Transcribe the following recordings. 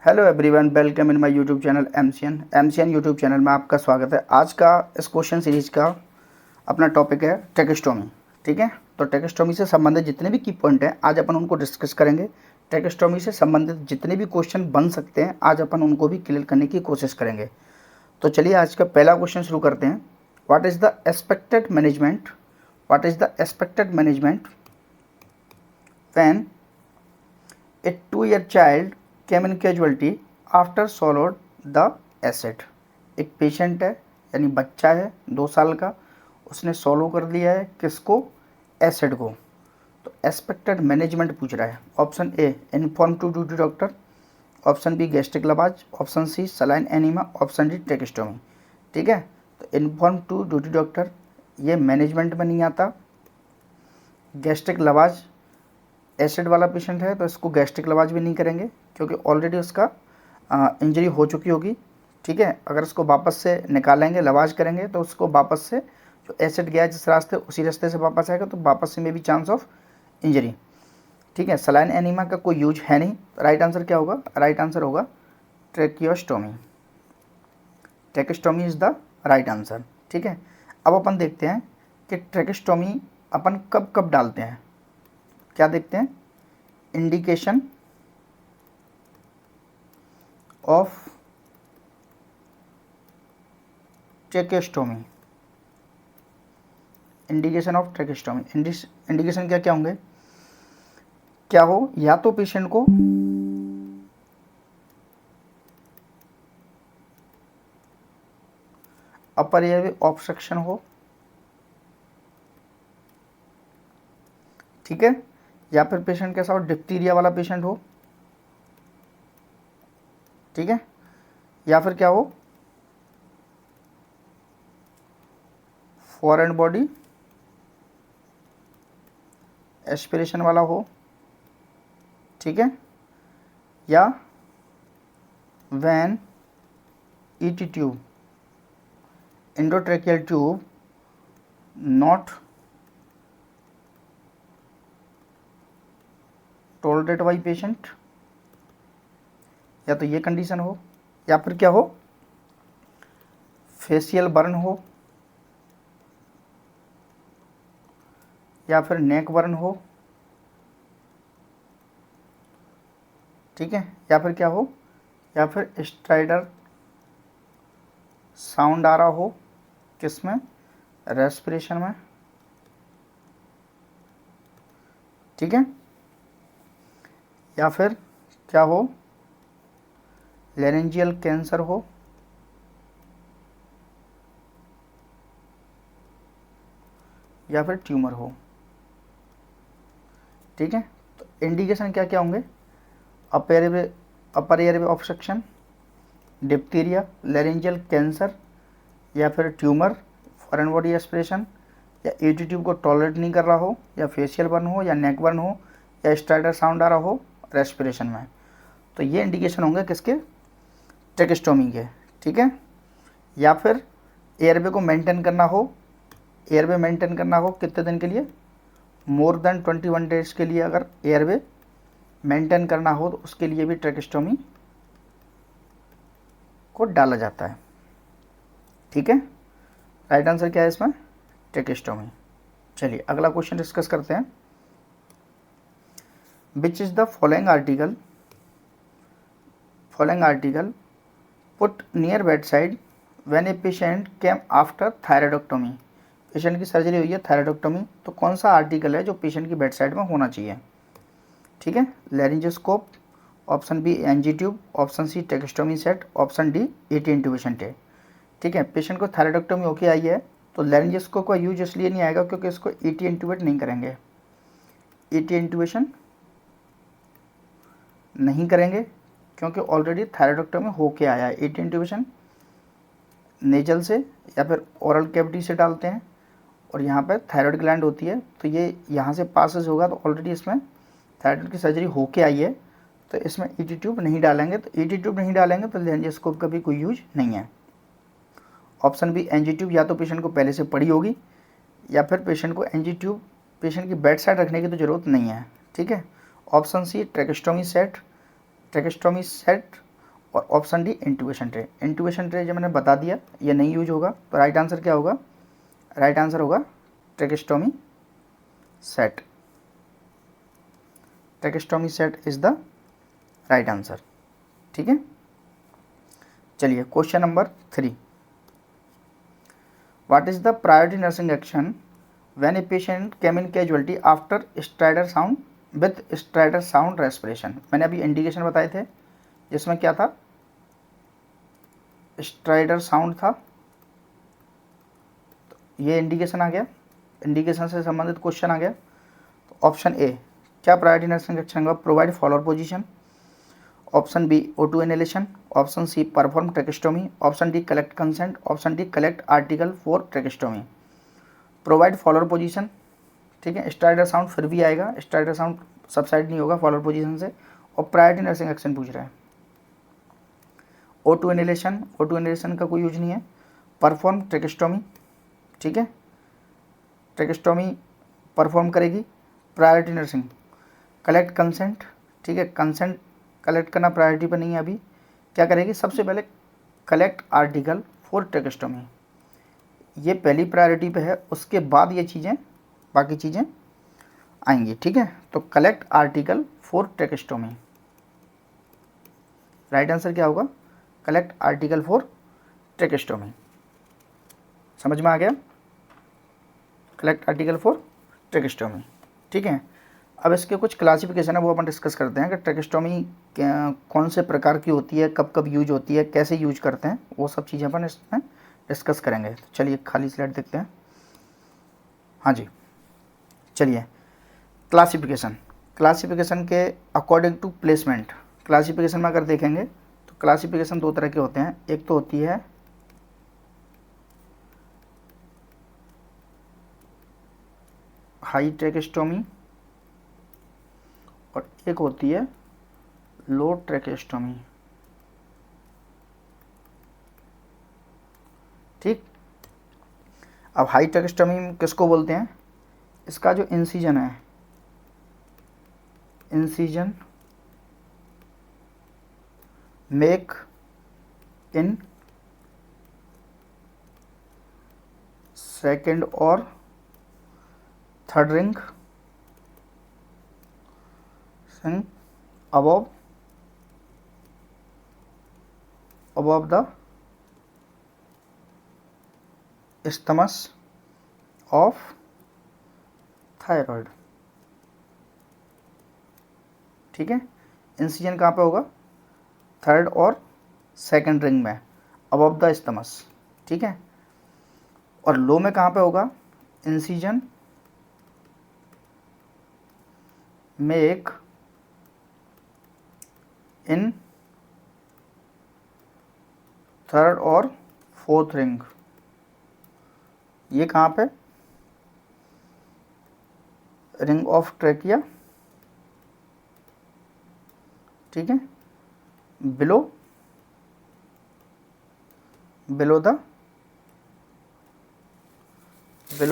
Hello everyone, welcome in my YouTube channel MCN YouTube channel में आपका स्वागत है। आज का इस क्वेश्चन सीरीज का अपना टॉपिक है टेक्स्टोमी। ठीक है, तो टेक्स्टोमी से संबंधित जितने भी की पॉइंट हैं आज अपन उनको डिस्कस करेंगे। टेक्स्टोमी से संबंधित जितने भी क्वेश्चन बन सकते हैं आज अपन उनको भी क्लियर करने की कोशिश करेंगे। तो चलिए आज का पहला क्वेश्चन शुरू करते हैं। What is the expected management when A 2 year child came in casualty after swallowed the acid। एक पेशेंट है यानी बच्चा है 2 साल का, उसने सॉलो कर दिया है किसको? एसिड को। तो एक्सपेक्टेड मैनेजमेंट पूछ रहा है। Option A inform to duty doctor, option B gastric lavage, option C saline enema, option D tracheostomy. ठीक है, तो इन्फॉर्म टू ड्यूटी डॉक्टर ये मैनेजमेंट में नहीं आता। गैस्ट्रिक लवाज एसिड वाला पेशेंट है तो इसको गैस्ट्रिक लवाज भी नहीं करेंगे क्योंकि ऑलरेडी उसका इंजरी हो चुकी होगी। ठीक है, अगर उसको वापस से निकालेंगे लवाज करेंगे तो उसको वापस से जो एसिड गया जिस रास्ते उसी रास्ते से वापस आएगा, तो वापस से में भी चांस ऑफ इंजरी। ठीक है, सलाइन एनीमा का कोई यूज है नहीं। राइट आंसर क्या होगा? राइट आंसर होगा tracheostomy. Tracheostomy is the right answer. ठीक है, अब अपन देखते हैं कि ट्रेकियोस्टोमी अपन कब कब डालते हैं। क्या देखते हैं? Indication of tracheostomy. Indication of tracheostomy indication क्या क्या होंगे? क्या हो, या तो पेशेंट को अपर एयरवे ऑब्स्ट्रक्शन हो, ठीक है, या फिर पेशेंट कैसा हो? डिप्थीरिया वाला पेशेंट हो, ठीक है, या फिर क्या हो? फॉरेन बॉडी एस्पिरेशन वाला हो, ठीक है, या when ET tube endotracheal tube not tolerate by patient, या तो ये कंडीशन हो, या फिर क्या हो? फेशियल बर्न हो, या फिर नेक बर्न हो, ठीक है, या फिर क्या हो? या फिर स्ट्राइडर साउंड आ रहा हो, किसमें? रेस्पिरेशन में। ठीक है, या फिर क्या हो? लेरेंजियल कैंसर हो, या फिर ट्यूमर हो। ठीक है, तो इंडिकेशन क्या क्या होंगे? अपर airway obstruction, diphtheria, laryngeal cancer, या फिर ट्यूमर, फॉरेन बॉडी एस्पिरेशन, या ईटी ट्यूब को टॉलरेट नहीं कर रहा हो, या फेशियल बर्न हो, या नेक बर्न हो, या स्ट्राइडर साउंड आ रहा हो रेस्पिरेशन में। तो ये इंडिकेशन होंगे किसके? ट्रेकियोस्टोमी के। ठीक है, या फिर एयरवे को मेंटेन करना हो, एयरवे मेंटेन करना हो कितने दिन के लिए? मोर देन 21 डेज के लिए अगर एयरवे मेंटेन करना हो तो उसके लिए भी ट्रेकियोस्टोमी को डाला जाता है। ठीक है, राइट आंसर क्या है इसमें? ट्रेकियोस्टोमी। चलिए अगला क्वेश्चन डिस्कस करते हैं। Which is the following article put near bed side when a patient came after thyroidectomy. Patient की सर्जरी हुई है थायराइडोक्टोमी, तो कौन सा आर्टिकल है जो पेशेंट की बेड साइड में होना चाहिए? ठीक है, laryngoscope, option B NG tube, option C tracheostomy set, option D ET intubation tray. ठीक है, पेशेंट को थायराइडोक्टोमी होके आई है तो लैरिंजोस्कोप का यूज इसलिए नहीं आएगा क्योंकि इसको एटी इंट्यूबेट नहीं करेंगे, एटी इंट्यूबेशन नहीं करेंगे क्योंकि ऑलरेडी थायराइडोक्टोमी होके आया है। एटी इंट्यूबेशन नेजल से या फिर ओरल कैविटी से डालते हैं, और यहाँ पर थायराइड ग्लैंड होती है तो ये यहाँ से पासेज होगा, तो ऑलरेडी इसमें थायराइड की सर्जरी होके आई है तो इसमें ईटी ट्यूब नहीं डालेंगे। तो ईटी ट्यूब नहीं डालेंगे तो लैरिंजोस्कोप का भी कोई यूज नहीं है। ऑप्शन बी एनजी ट्यूब या तो पेशेंट को पहले से पड़ी होगी, या फिर पेशेंट को एनजी ट्यूब पेशेंट की बेड साइड रखने की तो ज़रूरत नहीं है। ठीक है, ऑप्शन सी ट्रेकियोस्टोमी सेट और option D intubation tray. Intubation tray जो मैंने बता दिया ये नहीं यूज होगा, तो राइट आंसर क्या होगा? राइट आंसर होगा tracheostomy set. Tracheostomy set is the right answer. ठीक है, चलिए question number 3। What is the priority nursing action when a patient came in casualty after stridor sound with stridor sound respiration? मैंने अभी indication बताए थे जिसमें क्या था, स्ट्राइडर साउंड था, तो ये इंडिकेशन आ गया, इंडिकेशन से संबंधित क्वेश्चन आ गया। तो ऑप्शन ए क्या प्रायोरिटी नर्सिंग एक्शन होगा? Provide Fowler position. Option B O2 inhalation. Option C perform tracheostomy. Option D collect consent. Option D collect article for tracheostomy. Provide Fowler position, ठीक है, strider sound फिर भी आएगा, strider sound subside नहीं होगा follower position से, और priority nursing action पूछ रहा है। O2 इनहेलेशन, O2 इनहेलेशन का कोई यूज नहीं है। परफॉर्म ट्रेकेस्टोमी, ठीक है, ट्रेकेस्टोमी परफॉर्म करेगी। प्रायोरिटी नर्सिंग, कलेक्ट कंसेंट, ठीक है, कंसेंट कलेक्ट करना प्रायोरिटी पर नहीं है, अभी क्या करेगी? सबसे पहले कलेक्ट आर्टिकल फॉर ट्रेकेस्टोमी, ये पहली प्रायोरिटी पे है, उसके बाद ये चीज़ें बाकी चीज़ें आएंगी। ठीक है, तो collect article for tracheostomy, right answer क्या होगा? Collect article for tracheostomy. समझ में आ गया? Collect article for tracheostomy. ठीक है, अब इसके कुछ क्लासिफिकेशन है वो अपन डिस्कस करते हैं कि ट्रेकेस्टोमी कौन से प्रकार की होती है, कब कब यूज होती है, कैसे यूज करते हैं, वो सब चीज़ें अपन इसमें डिस्कस करेंगे। तो चलिए खाली स्लाइड देखते हैं। हाँ जी, चलिए क्लासिफिकेशन, क्लासिफिकेशन के अकॉर्डिंग टू प्लेसमेंट, क्लासिफिकेशन में अगर देखेंगे तो क्लासिफिकेशन दो तरह के होते हैं। एक तो होती है हाई ट्रेकेस्टोमी और एक होती है लो ट्रेकेस्टोमी। ठीक, अब हाई ट्रेकेस्टोमी किसको बोलते हैं? इसका जो इंसिजन है, इंसिजन मेक इन सेकेंड और third ring above the isthmus of thyroid। ठीक है, इंसिजन कहाँ पे होगा? थर्ड और सेकंड रिंग में, अबव द isthmus। ठीक है, और लो में कहाँ पे होगा? इंसिजन मेक इन थर्ड और फोर्थ रिंग। ये कहाँ पे? Ring of trachea. ठीक है, below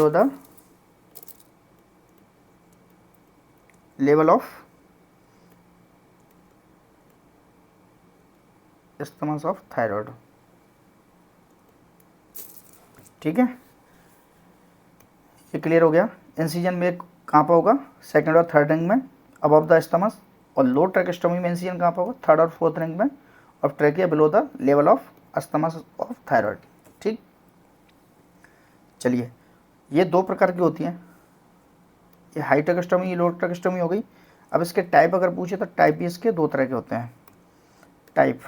the level of isthmus of thyroid. ठीक है, ये क्लियर हो गया। इंसिजन में कहाँ पर होगा? सेकंड और थर्ड रिंग में, अबव द isthmus। और लो ट्रेकेस्टोमी में इंसिजन कहाँ पर होगा? थर्ड और फोर्थ रिंग में, और trachea below the level of isthmus of thyroid. ठीक, चलिए ये दो प्रकार की होती हैं, ये हाई ट्रेकेस्टोमी, ये लो ट्रेकेस्टोमी हो गई। अब इसके टाइप अगर पूछे तो टाइप भी इसके दो तरह के होते हैं। टाइप,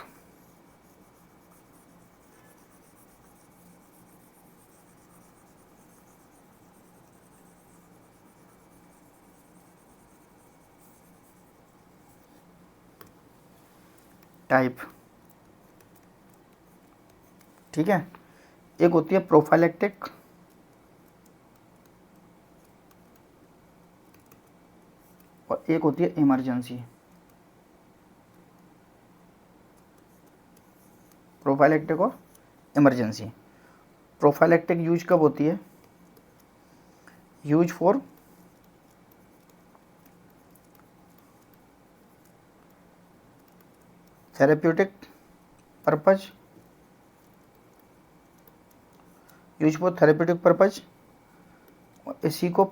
टाइप, ठीक है, एक होती है प्रोफाइलेक्टिक और एक होती है इमरजेंसी। प्रोफाइलेक्टिक और इमरजेंसी। प्रोफाइलेक्टिक यूज कब होती है? Use for therapeutic purpose, use for therapeutic purpose, इसी को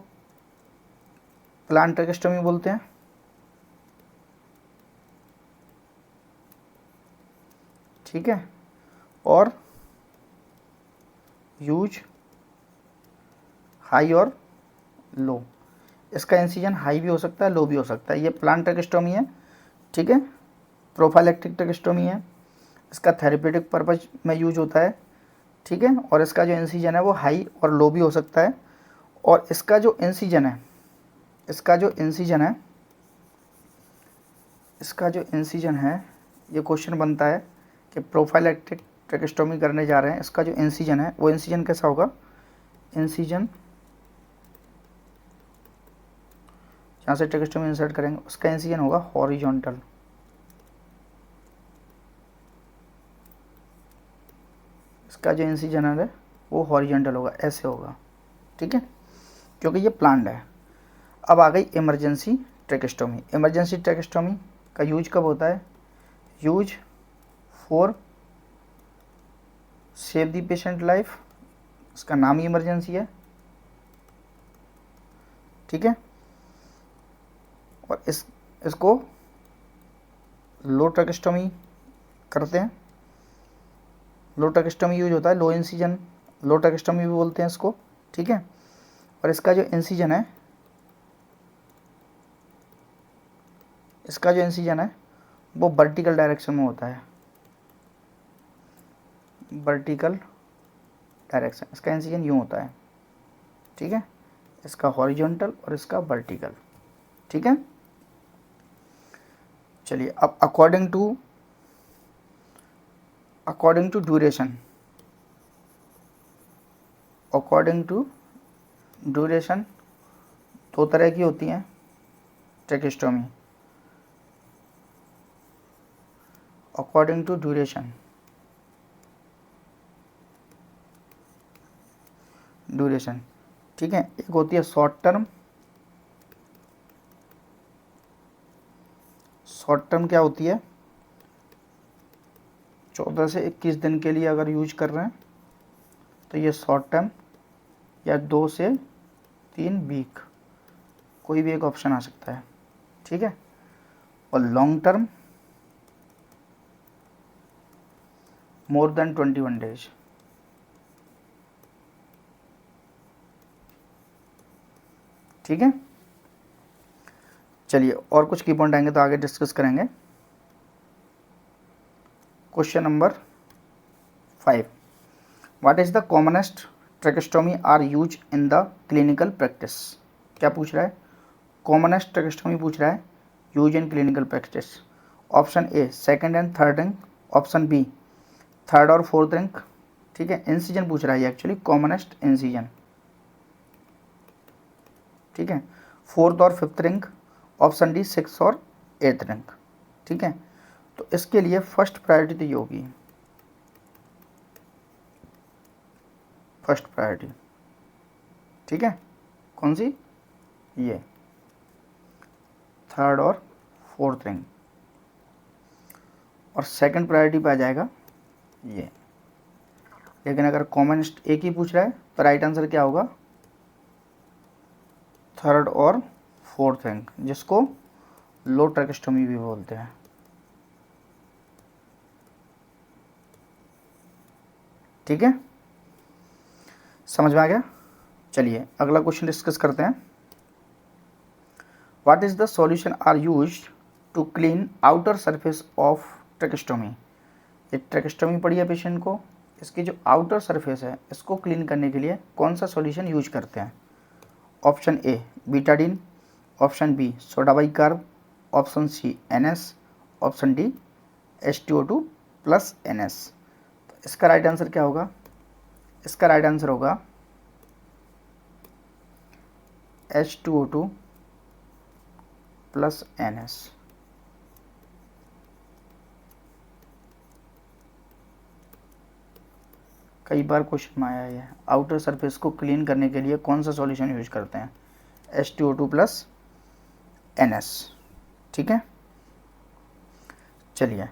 प्लांट ट्रेकेस्टोमी बोलते हैं। ठीक है, और यूज हाई और लो, इसका इंसिजन हाई भी हो सकता है, लो भी हो सकता है। ये प्लांट ट्रेकेस्टोमी है, ठीक है, प्रोफाइलेक्टिक ट्रेकेस्टोमी है, इसका थेरेप्यूटिक पर्पज में यूज होता है। ठीक है, और इसका जो इंसिजन है वो हाई और लो भी हो सकता है। और इसका जो इंसिजन है, इसका जो इंसिजन है, इसका जो इंसिजन है, ये क्वेश्चन बनता है कि प्रोफाइलेक्टिक ट्रेकेस्टोमी करने जा रहे हैं, इसका जो इंसिजन है वो इंसिजन कैसा होगा, इंसिजन जहाँ से ट्रेकेस्टोमी इंसर्ट करेंगे उसका इंसिजन होगा हॉरिजॉन्टल। इसका जो इंसिजन है वो हॉरिजॉन्टल होगा, ऐसे होगा। ठीक है, क्योंकि ये प्लांट है। अब आ गई इमरजेंसी ट्रेकेस्टोमी। इमरजेंसी ट्रेकेस्टोमी का यूज कब होता है, use for save the patient life, इसका नाम ही इमरजेंसी है। ठीक है, और इसको लो ट्रेकेस्टोमी करते हैं। लो ट्रेकेस्टोमी यूज होता है, लो इंसिजन, लो ट्रेकेस्टोमी भी बोलते हैं इसको। ठीक है, और इसका जो इंसिजन है, इसका जो इंसिजन है वो वर्टिकल डायरेक्शन में होता है, वर्टिकल डायरेक्शन, इसका इंसिजन यूँ होता है। ठीक है, इसका हॉरिजॉन्टल और इसका वर्टिकल। ठीक है, चलिए अब according to duration, according to duration दो तरह की होती हैं tracheostomy. According to duration, duration, ठीक है, एक होती है शॉर्ट टर्म। शॉर्ट टर्म क्या होती है, 14 से 21 दिन के लिए अगर यूज कर रहे हैं तो ये शॉर्ट टर्म, या 2 से 3 वीक, कोई भी एक ऑप्शन आ सकता है। ठीक है, और लॉन्ग टर्म मोर देन 21 डेज। ठीक है, चलिए और कुछ की पॉइंट आएंगे तो आगे डिस्कस करेंगे। Question number 5, what is the commonest tracheostomy are use in the clinical practice. क्या पूछ रहा है, कॉमनेस्ट ट्रेकेस्टोमी पूछ रहा है, use in clinical practice. Option A second and third ring, option B third और फोर्थ रिंग। ठीक है, इंसिजन पूछ रहा है एक्चुअली, कॉमनेस्ट इंसिजन। ठीक है, फोर्थ और fifth ring, option D six और एथ रिंग। ठीक है, तो इसके लिए फर्स्ट प्रायोरिटी तो ये होगी, फर्स्ट प्रायोरिटी। ठीक है, कौन सी, ये थर्ड और फोर्थ रिंग। और सेकंड प्रायोरिटी पे आ जाएगा ये। लेकिन अगर कॉमनेस्ट एक ही पूछ रहा है तो राइट आंसर क्या होगा, थर्ड और फोर्थ रिंग, जिसको लो ट्रेकेस्टोमी भी बोलते हैं। ठीक है, समझ में आ गया। चलिए अगला क्वेश्चन डिस्कस करते हैं। What is the solution are used to clean outer surface of tracheostomy. ये ट्रेकेस्टोमी पड़ी है पेशेंट को, इसकी जो आउटर सरफेस है इसको क्लीन करने के लिए कौन सा सॉल्यूशन यूज करते हैं। Option A betadine, option B soda bicarb, option C NS, option D H2O2 plus NS। तो इसका राइट आंसर क्या होगा, इसका राइट आंसर होगा H2O2 प्लस NS। कई बार क्वेश्चन में आया है, आउटर सरफेस को क्लीन करने के लिए कौन सा सॉल्यूशन यूज करते हैं, H2O2 प्लस NS। ठीक है, चलिए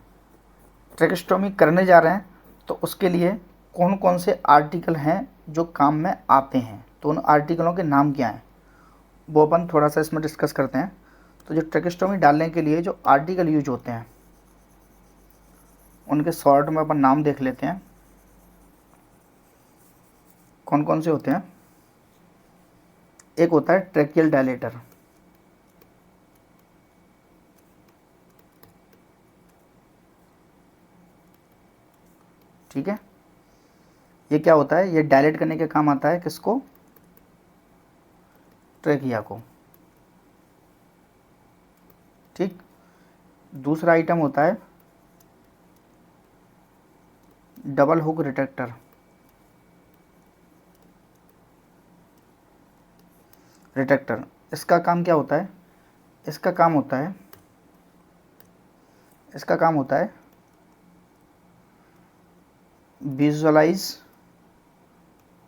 ट्रेकेस्टोमी करने जा रहे हैं तो उसके लिए कौन कौन से आर्टिकल हैं जो काम में आते हैं, तो उन आर्टिकलों के नाम क्या हैं वो अपन थोड़ा सा इसमें डिस्कस करते हैं। तो जो ट्रेकेस्टोमी डालने के लिए जो आर्टिकल यूज होते हैं उनके शॉर्ट में अपन नाम देख लेते हैं कौन कौन से होते हैं। एक होता है ट्रेकियल डायलेटर, ठीक है। ये क्या होता है, ये डायलेट करने के काम आता है किसको, ट्रेकिया को, ठीक। दूसरा आइटम होता है डबल हुक रिट्रैक्टर, इसका काम क्या होता है, इसका काम होता है विजुअलाइज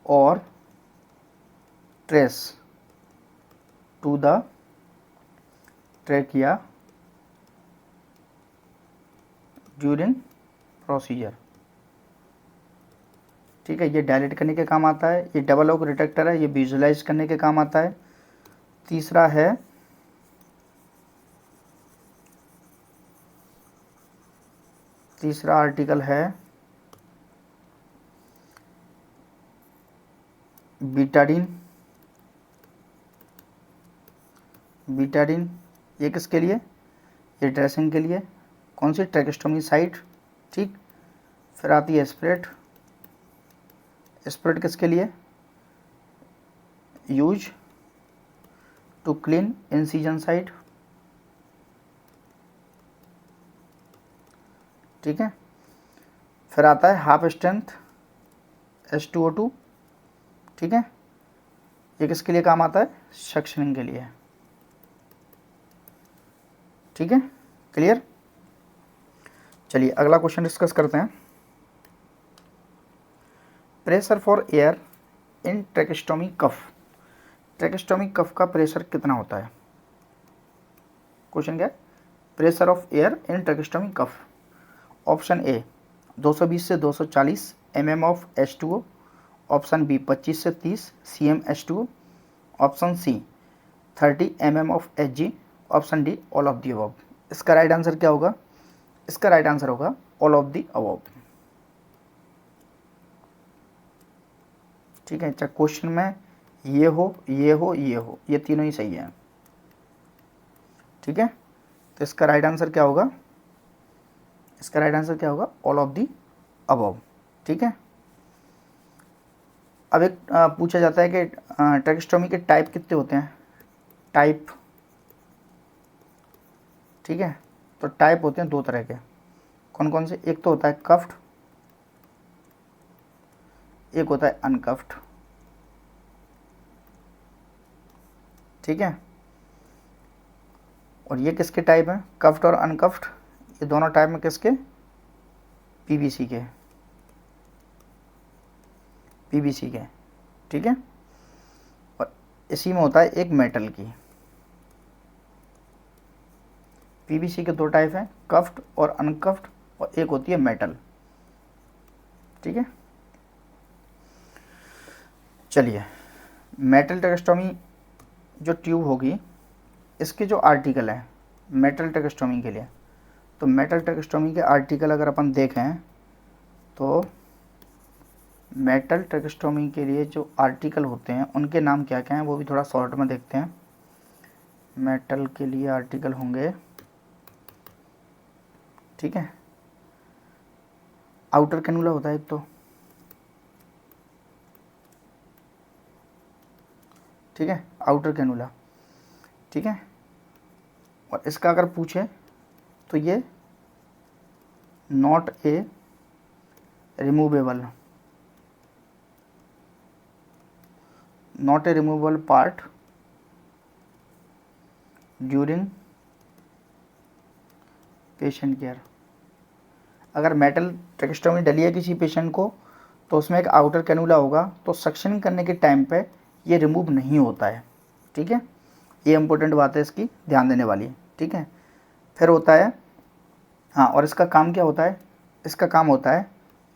और trace to the trachea during procedure, ठीक है। ये डायलेट करने के काम आता है, ये डबल हुक रिट्रैक्टर है, ये विजुअलाइज करने के काम आता है। तीसरा आर्टिकल है बीटाडीन, ये किसके लिए, ये ड्रेसिंग के लिए, कौन सी, ट्रेकेस्टोमी साइट, ठीक। फिर आती है स्प्रेड किसके लिए, use to clean incision site, ठीक है। फिर आता है हाफ स्ट्रेंथ H2O2, ठीक है। ये किसके लिए काम आता है, सक्शनिंग के लिए, ठीक है। क्लियर। चलिए अगला क्वेश्चन डिस्कस करते हैं। Pressure for air in tracheostomy cuff, tracheostomy cuff का प्रेशर कितना होता है, क्वेश्चन क्या है, pressure of air in tracheostomy cuff. Option A 220 से 240 mm of H2O, option B 25 से 30 cm H2O, option C 30 mm of Hg, option D all of the above. इसका right answer क्या होगा, इसका राइट आंसर होगा all of the above, ठीक है। चाहे क्वेश्चन में ये हो, ये तीनों ही सही है, ठीक है। तो इसका राइट आंसर क्या होगा, ऑल ऑफ दी अबव, ठीक है। अब एक पूछा जाता है कि ट्रेकेस्टोमी के टाइप कितने होते हैं, टाइप, ठीक है। तो टाइप होते हैं दो तरह के, कौन कौन से, एक तो होता है कफ्ड, एक होता है अनकफ्ड, ठीक है। और ये किसके टाइप हैं, कफ्ड और अनकफ्ड, ये दोनों टाइप में किसके, पीवीसी के, ठीक है। और इसी में होता है एक मेटल की, पीवीसी के दो टाइप हैं, कफ्ड और अनकफ्ड, और एक होती है मेटल, ठीक है। चलिए मेटल ट्रेकेस्टोमी जो ट्यूब होगी इसके जो आर्टिकल हैं मेटल ट्रेकेस्टोमी के लिए, तो मेटल ट्रेकेस्टोमी के आर्टिकल अगर अपन देखें तो मेटल ट्रेकेस्टोमी के लिए जो आर्टिकल होते हैं उनके नाम क्या क्या हैं वो भी थोड़ा शॉर्ट में देखते हैं। मेटल के लिए आर्टिकल होंगे, ठीक है, आउटर कैनुला होता है एक तो, ठीक है, आउटर कैनुला, ठीक है। और इसका अगर पूछे तो ये not a removable part during patient care. अगर मेटल ट्रेकेस्टोमी डली है किसी पेशेंट को तो उसमें एक आउटर कैनुला होगा, तो सक्शन करने के टाइम पे ये रिमूव नहीं होता है, ठीक है। ये इंपॉर्टेंट बात है, इसकी ध्यान देने वाली है, ठीक है। फिर होता है, हाँ, और इसका काम क्या होता है, इसका काम होता है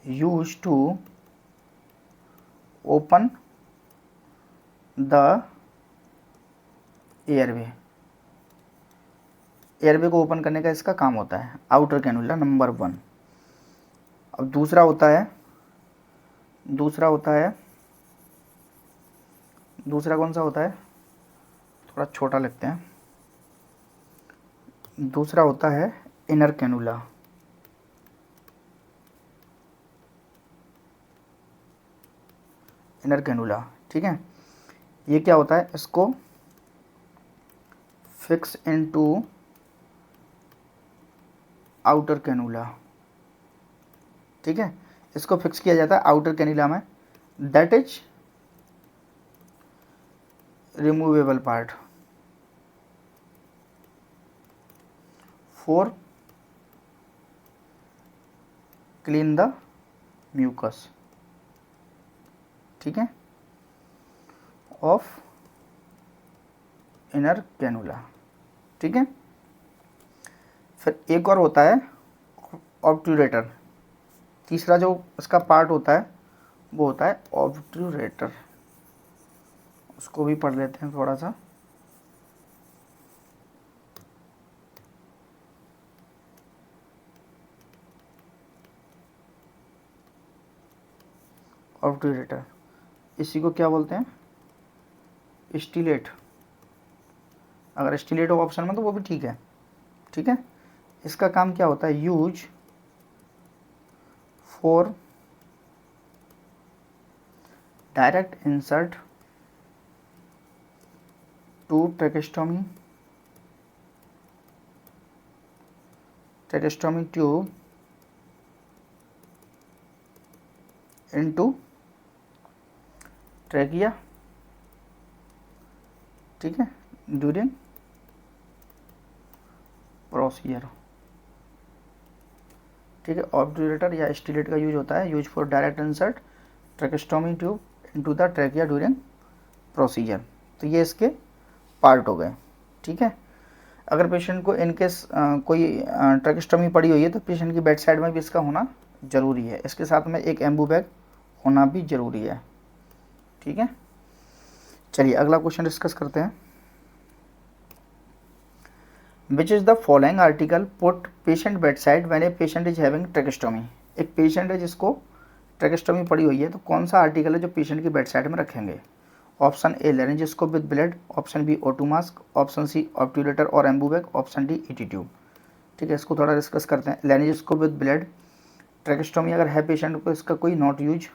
use to open the airway. Airway को ओपन करने का इसका काम होता है, आउटर कैनुला नंबर 1। अब दूसरा होता है दूसरा कौन सा होता है, थोड़ा छोटा लिखते हैं। दूसरा होता है इनर कैनुला। इनर कैनुला, ठीक है। ये क्या होता है, इसको फिक्स इनटू आउटर कैनुला, ठीक है। इसको फिक्स किया जाता है आउटर कैनुला में, that is removable part for clean the mucus, ठीक है, ऑफ इनर कैनुला, ठीक है। फिर एक और होता है ऑब्ट्यूरेटर। तीसरा जो इसका पार्ट होता है वो होता है ऑब्ट्यूरेटर। उसको भी पढ़ लेते हैं थोड़ा सा। ऑब्ट्यूरेटर, इसी को क्या बोलते हैं, स्टिलेट। अगर स्टिलेट हो ऑप्शन में तो वो भी ठीक है, ठीक है। इसका काम क्या होता है, use for direct insert to tracheostomy tube into trachea, ठीक है, ड्यूरिंग प्रोसीजर, ठीक है। ऑब्ट्यूरेटर या स्टिलेट का यूज होता है, use for direct insert tracheostomy tube into the trachea during procedure. तो ये इसके पार्ट हो गए, ठीक है। अगर पेशेंट को इनकेस कोई ट्रेकेस्टोमी पड़ी हुई है तो पेशेंट की बेड साइड में भी इसका होना ज़रूरी है। इसके साथ में एक एम्बू बैग होना भी ज़रूरी है, ठीक है। चलिए अगला क्वेश्चन डिस्कस करते हैं। Which is the following article put patient bed side when a patient is having tracheostomy. एक पेशेंट है जिसको ट्रेकेस्टोमी पड़ी हुई है, तो कौन सा आर्टिकल है जो पेशेंट की बेड साइड में रखेंगे। Option A laryngoscope with blade, option B O2 mask, option C obturator और Ambu bag, option D ET tube, ठीक है। इसको थोड़ा डिस्कस करते हैं। लेरिंजोस्कोप विद ब्लेड, ट्रेकेस्टोमी अगर है पेशेंट को, इसका कोई नॉट यूज,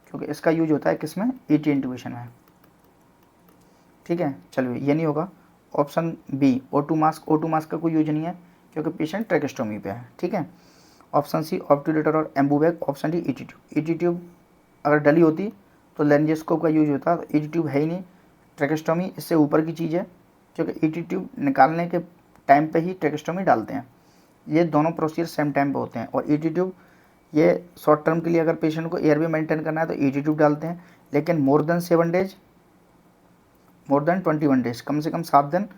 क्योंकि इसका यूज होता है किस में, ET इंट्यूबेशन में, ठीक है। चलिए ये नहीं होगा। Option B O2 mask, O2 mask का कोई यूज नहीं है क्योंकि पेशेंट ट्रेकेस्टोमी पे है, ठीक है। ऑप्शन सी ऑब्ट्यूरेटर और Ambu bag, option D ET tube. ET tube अगर डली होती तो लेरिंजोस्कोप का यूज होता, तो ET ट्यूब है ही नहीं। ट्रेकेस्टोमी इससे ऊपर की चीज़ है, क्योंकि ET ट्यूब निकालने के टाइम पे ही ट्रेकेस्टोमी डालते हैं। ये दोनों प्रोसीजर सेम टाइम पे होते हैं। और ET ट्यूब ये शॉर्ट टर्म के लिए अगर पेशेंट को एयरवे मेंटेन करना है तो ET ट्यूब डालते हैं, लेकिन more than 7 days, more than 21 days, कम से कम 7 दिन,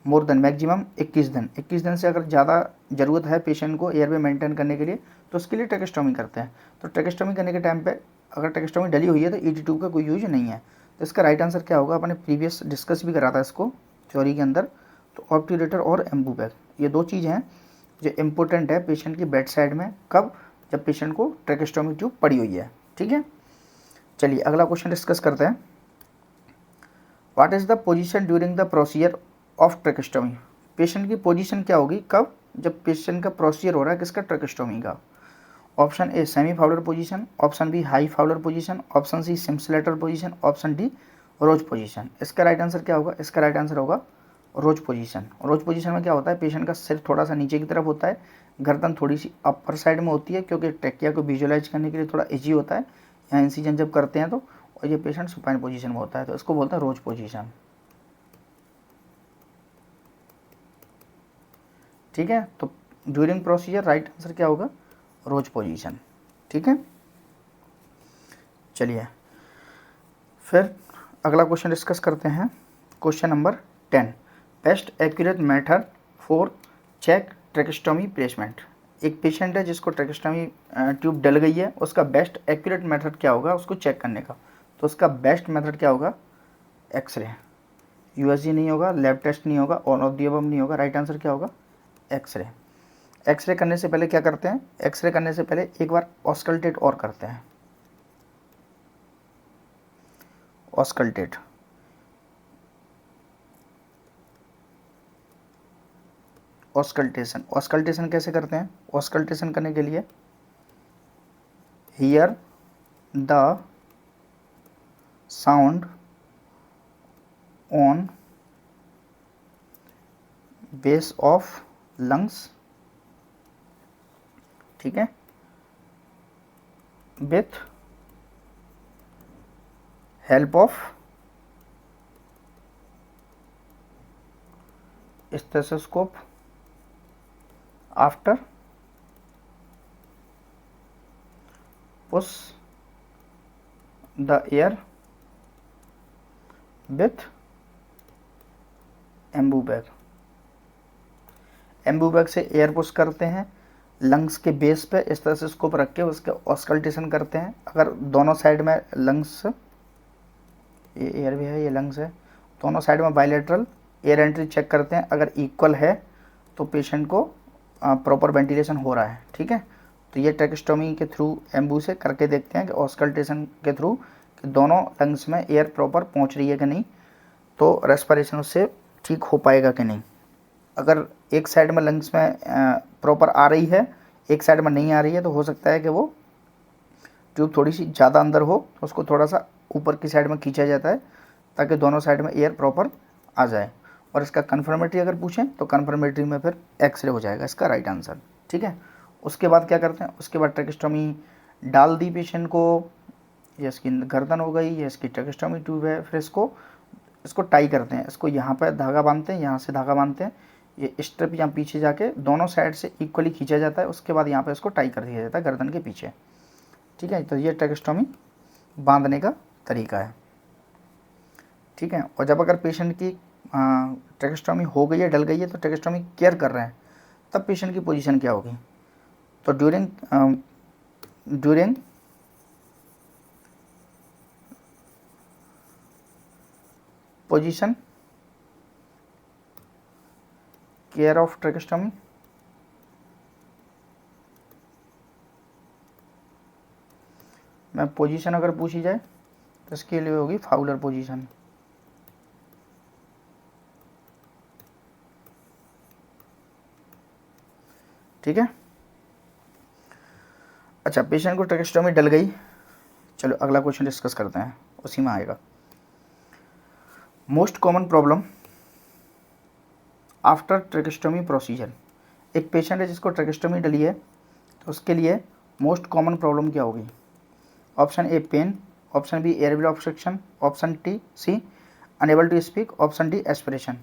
मोर देन मैक्सिमम 21 दिन, 21 दिन से अगर ज़्यादा ज़रूरत है पेशेंट को एयरवे मेंटेन करने के लिए तो उसके लिए ट्रेकेस्टोमी करते हैं। तो ट्रेकेस्टोमी करने के टाइम पे अगर ट्रेकेस्टोमी डली हुई है तो ET ट्यूब का कोई यूज नहीं है। तो इसका राइट आंसर क्या होगा, अपने प्रीवियस डिस्कस भी करा था इसको थ्योरी के अंदर। तो ऑब्ट्यूरेटर और एम्बू बैग ये दो चीज़ हैं जो इम्पोर्टेंट है पेशेंट की बेड साइड में, कब, जब पेशेंट को ट्रेकेस्टोमी ट्यूब पड़ी हुई है, ठीक है। चलिए अगला क्वेश्चन डिस्कस करते हैं। What is the position during the procedure of tracheostomy. Patient की पोजीशन क्या होगी, कब, जब पेशेंट का प्रोसीजर हो रहा है किसका, ट्रेकेस्टोमी का। Option A semi Fowler position, option B high Fowler position, option C Sims lateral position, option D Rose position. इसका राइट आंसर क्या होगा, इसका राइट आंसर होगा रोज पोजीशन। रोज पोजीशन में क्या होता है, पेशेंट का सिर थोड़ा सा नीचे की तरफ होता है, गर्दन थोड़ी सी अपर साइड में होती है, क्योंकि ट्रेकिया को विजुअलाइज करने के लिए थोड़ा इजी होता है यहाँ इंसिजन जब करते हैं तो। और ये पेशेंट सुपाइन पोजीशन में होता है, तो इसको बोलते हैं रोज पोजीशन, ठीक है। तो ड्यूरिंग प्रोसीजर राइट आंसर क्या होगा, रोज पोजीशन, ठीक है। चलिए फिर अगला क्वेश्चन डिस्कस करते हैं। Question number 10, best accurate method for check tracheostomy placement. एक पेशेंट है जिसको ट्रेकेस्टोमी ट्यूब डल गई है, उसका बेस्ट एक्यूरेट मेथड क्या होगा उसको चेक करने का? तो उसका बेस्ट मेथड क्या होगा? एक्सरे। यूएसजी नहीं होगा, लैब टेस्ट नहीं होगा, ऑल ऑफ दी अबव नहीं होगा, राइट आंसर क्या होगा? एक्सरे। एक्सरे करने से पहले क्या करते हैं? एक्सरे करने से पहले एक बार ऑस्कल्टेट और करते हैं। Auscultate, auscultation. ऑस्कल्टेशन कैसे करते हैं? ऑस्कल्टेशन करने के लिए here the sound on base of lungs, ठीक है, with help of stethoscope after push the air with Anbu bag. Anbu bag से एयर पुश करते हैं, लंग्स के बेस पे स्टेथोस्कोप रख के उसके ऑस्कल्टेशन करते हैं। अगर दोनों साइड में लंग्स, ये एयर भी है, ये लंग्स है, दोनों साइड में बायलैटरल एयर एंट्री चेक करते हैं। अगर इक्वल है तो पेशेंट को प्रॉपर वेंटिलेशन हो रहा है, ठीक है। तो ये ट्रेकेस्टोमी के थ्रू एम्बू से करके देखते हैं कि ऑस्कल्टेशन के थ्रू कि दोनों लंग्स में एयर प्रॉपर पहुंच रही है कि नहीं, तो रेस्पिरेशन उससे ठीक हो पाएगा कि नहीं। अगर एक साइड में लंग्स में प्रॉपर आ रही है, एक साइड में नहीं आ रही है, तो हो सकता है कि वो ट्यूब थोड़ी सी ज़्यादा अंदर हो, तो उसको थोड़ा सा ऊपर की साइड में खींचा जाता है ताकि दोनों साइड में एयर प्रॉपर आ जाए। और इसका कन्फर्मेटरी अगर पूछें तो कन्फर्मेटरी में फिर एक्सरे हो जाएगा इसका राइट आंसर, ठीक है। उसके बाद क्या करते हैं? उसके बाद ट्रेकेस्टोमी डाल दी पेशेंट को, ये इसकी गर्दन हो गई, ये इसकी ट्रेकेस्टोमी ट्यूब है, फिर इसको टाई करते हैं। इसको यहाँ पर धागा बांधते हैं, यहाँ से धागा बांधते हैं, ये स्ट्रिप यहाँ पीछे जाके दोनों साइड से इक्वली खींचा जाता है। उसके बाद यहाँ पे इसको टाई कर दिया जाता है गर्दन के पीछे, ठीक है। तो ये ट्रेकेस्टोमी बांधने का तरीका है, ठीक है। और जब अगर पेशेंट की ट्रेकेस्टोमी हो गई है, डल गई है, तो ट्रेकेस्टोमी केयर कर रहे हैं, तब पेशेंट की पोजीशन क्या होगी? तो during position care of tracheostomy, में पोजीशन अगर पूछी जाए तो इसके लिए होगी फाउलर पोजीशन, ठीक है। अच्छा, पेशेंट को ट्रेकेस्टोमी डल गई, चलो अगला क्वेश्चन डिस्कस करते हैं, उसी में आएगा। Most common problem after tracheostomy procedure. एक पेशेंट है जिसको ट्रेकेस्टोमी डली है, तो उसके लिए मोस्ट कॉमन प्रॉब्लम क्या होगी? Option A pain, option B airway obstruction, option C unable to speak, option D aspiration.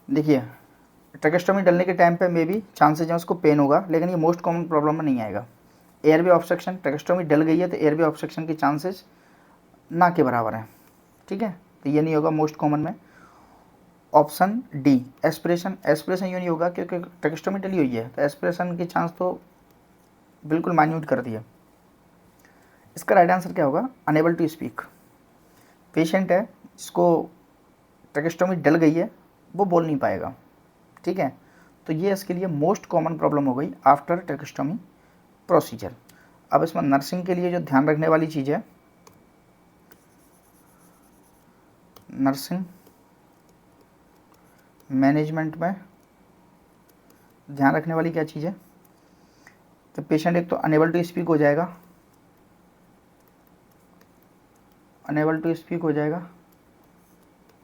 देखिए, ट्रेकेस्टोमी डलने के टाइम पे मे बी चांसेज हैं उसको पेन होगा, लेकिन ये मोस्ट कॉमन प्रॉब्लम में नहीं आएगा। एयरवे ऑब्स्ट्रक्शन, ट्रेकेस्टोमी डल गई है तो एयरवे ऑब्स्ट्रक्शन के चांसेस ना के बराबर हैं, ठीक है, तो ये नहीं होगा मोस्ट कॉमन में। ऑप्शन डी एस्पिरेशन, एस्पिरेशन यूँ नहीं होगा क्योंकि ट्रेकेस्टोमी डली हुई है, तो एस्पिरेशन के चांस तो बिल्कुल माइन्यूट कर दिए। इसका राइट आंसर क्या होगा? Enable to speak. पेशेंट है जिसको ट्रेकेस्टोमी डल गई है, वो बोल नहीं पाएगा, ठीक है, तो ये इसके लिए मोस्ट कॉमन प्रॉब्लम हो गई आफ्टर ट्रेकेस्टोमी प्रोसीजर। अब इसमें नर्सिंग के लिए जो ध्यान रखने वाली चीज़ है, नर्सिंग मैनेजमेंट में ध्यान रखने वाली क्या चीज़ है कि पेशेंट एक तो अनेबल टू स्पीक हो जाएगा, अनेबल टू स्पीक हो जाएगा,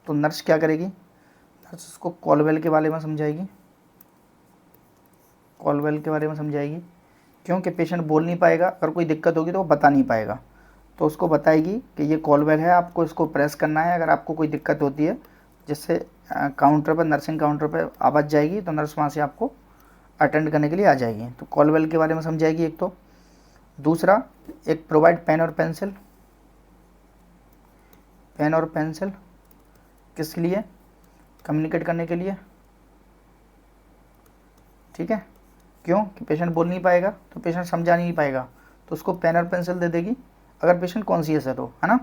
तो नर्स क्या करेगी? नर्स उसको कॉलवेल के बारे में समझाएगी, कॉलवेल के बारे में समझाएगी, क्योंकि पेशेंट बोल नहीं पाएगा, अगर कोई दिक्कत होगी तो वो बता नहीं पाएगा, तो उसको बताएगी कि ये कॉलवेल है, आपको इसको प्रेस करना है, अगर आपको कोई दिक्कत होती है, जिससे काउंटर पर, नर्सिंग काउंटर पर आवाज़ जाएगी तो नर्स वहाँ से आपको अटेंड करने के लिए आ जाएगी। तो कॉलवेल के बारे में समझाएगी एक तो। दूसरा, एक प्रोवाइड पेन और पेंसिल, पेन और पेंसिल किस लिए? कम्युनिकेट करने के लिए, ठीक है, क्यों कि पेशेंट बोल नहीं पाएगा तो पेशेंट समझा नहीं पाएगा, तो उसको पेन और पेंसिल दे देगी, अगर पेशेंट कॉन्शियस है तो, है ना,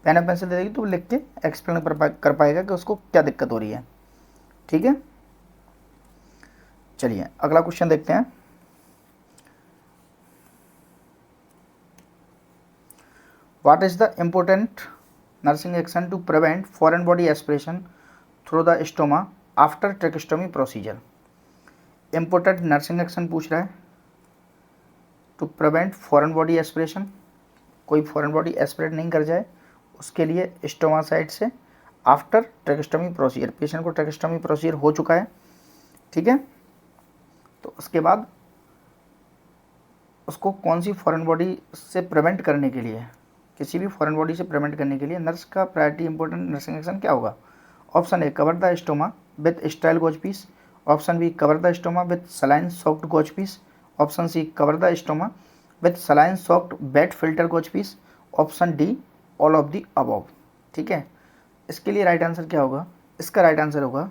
पेन और पेंसिल दे देगी तो लिख के एक्सप्लेन कर पाएगा कि उसको क्या दिक्कत हो रही है। ठीक है, चलिए अगला क्वेश्चन देखते हैं। What is the important nursing action to prevent foreign body aspiration through the stoma after tracheostomy procedure. Important nursing action पूछ रहा है to prevent foreign body aspiration, कोई फॉरेन बॉडी एस्पिरेट नहीं कर जाए उसके लिए स्टोमा साइड से आफ्टर ट्रेकेस्टोमी प्रोसीजर। पेशेंट को ट्रेकेस्टोमी प्रोसीजर हो चुका है, ठीक है, तो उसके बाद उसको कौन सी फॉरेन बॉडी से प्रिवेंट करने के लिए, किसी भी फॉरेन बॉडी से प्रिवेंट करने के लिए नर्स का प्रायोरिटी इंपॉर्टेंट नर्सिंग एक्शन क्या होगा। Option A cover the stoma with sterile gauze piece, option B cover the stoma with saline soaked gauze piece, option C cover the stoma with saline soaked bed filter gauze piece, option D all of the above. ठीक है, इसके लिए right answer क्या होगा, इसका right answer होगा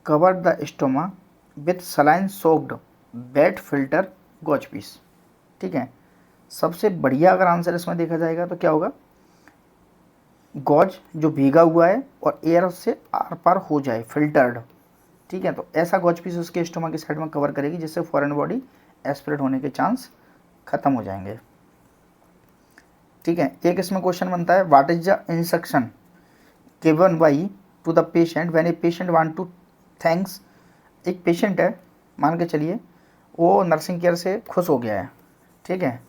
cover the stoma with saline soaked bed filter gauze piece. ठीक है, सबसे बढ़िया अगर आंसर इसमें देखा जाएगा तो क्या होगा, गॉज जो भीगा हुआ है और एयर से आर पार हो जाए, फिल्टर्ड। ठीक है, तो ऐसा गॉज पीस उसके स्टोमा की साइड में कवर करेगी जिससे फॉरेन बॉडी एस्पिरेट होने के चांस खत्म हो जाएंगे। ठीक है, एक इसमें क्वेश्चन बनता है what is the instruction given by to the patient when a patient want to thanks. एक पेशेंट है, मान के चलिए वो नर्सिंग केयर से खुश हो गया है, ठीक है,